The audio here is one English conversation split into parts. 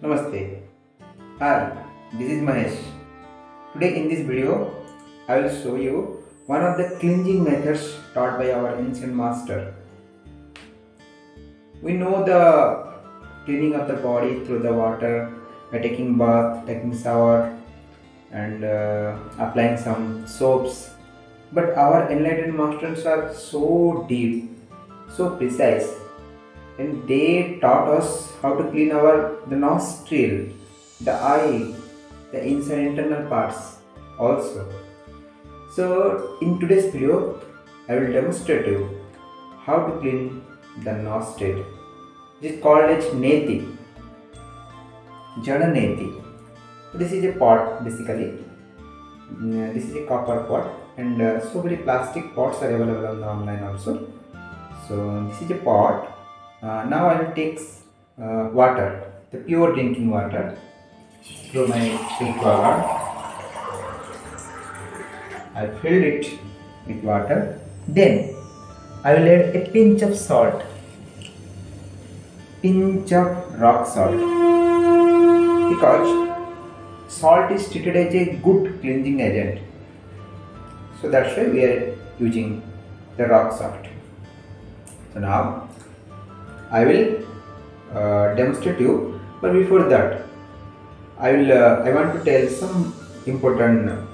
Namaste. Hi, this is Mahesh. Today in this video, I will show you one of the cleansing methods taught by our ancient master. We know the cleaning of the body through the water by taking bath, taking shower, and applying some soaps. But our enlightened masters are so deep, so precise, and they taught us how to clean our the nostril, the eye, the inside internal parts also. So in today's video, I will demonstrate you how to clean the nostril. It is called as neti, jalaneti. This is a pot basically. This is a copper pot, and so many plastic pots are available on the online also. So this is a pot. Now I will take water, the pure drinking water, through my filter. I filled it with water. Then I will add a pinch of salt, pinch of rock salt, because salt is treated as a good cleansing agent. So that's why we are using the rock salt. So now I will demonstrate you, but before that I want to tell some important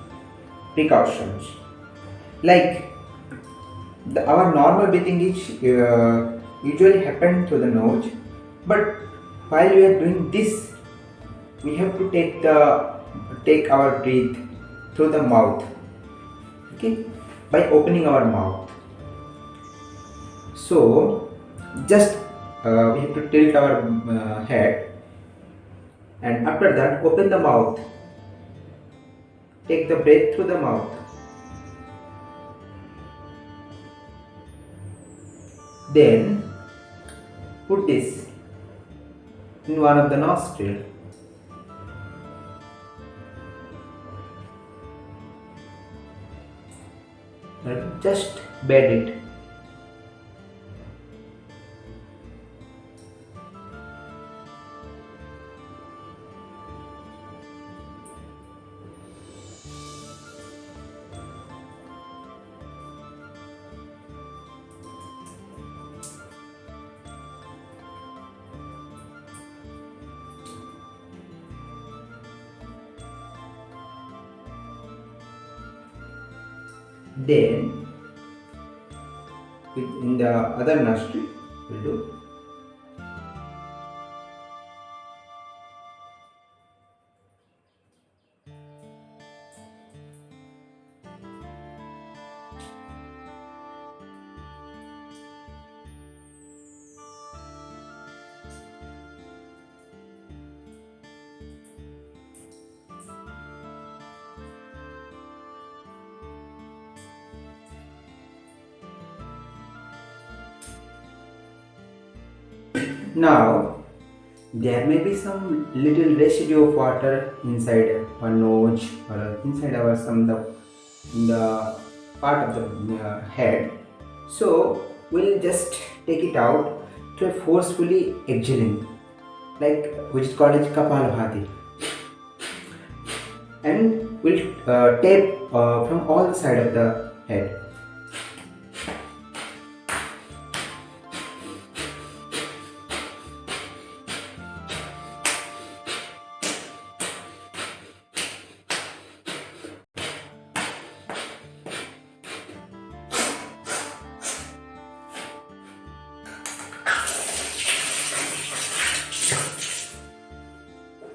precautions. Like our normal breathing is usually happen through the nose, but while we are doing this, we have to take our breath through the mouth. Okay, by opening our mouth. So just we have to tilt our head, and after that open the mouth, take the breath through the mouth, then put this in one of the nostril, just bend it. Then in the other nostril will do. Now there may be some little residue of water inside our nose or inside our the part of the head. So we'll just take it out to forcefully exhaling, like which is called as kapalabhati, and we'll tape from all the side of the head.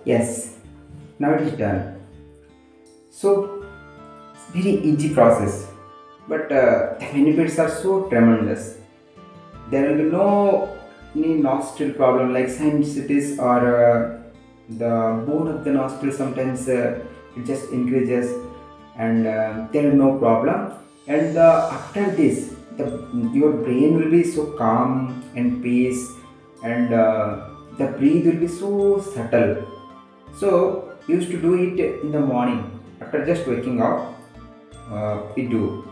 Yes, now it is done. So it's very easy process, but the benefits are so tremendous. There will be no any nostril problem like sinusitis or the bone of the nostril. Sometimes it just increases, and there is no problem. And after this, your brain will be so calm and peace, and the breathe will be so subtle. So used to do it in the morning after just waking up. We do.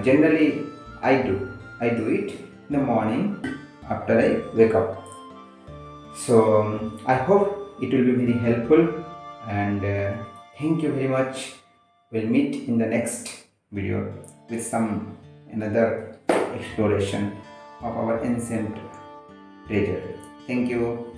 Generally, I do it in the morning after I wake up. So I hope it will be very helpful. And thank you very much. We'll meet in the next video with some another exploration of our ancient treasure. Thank you.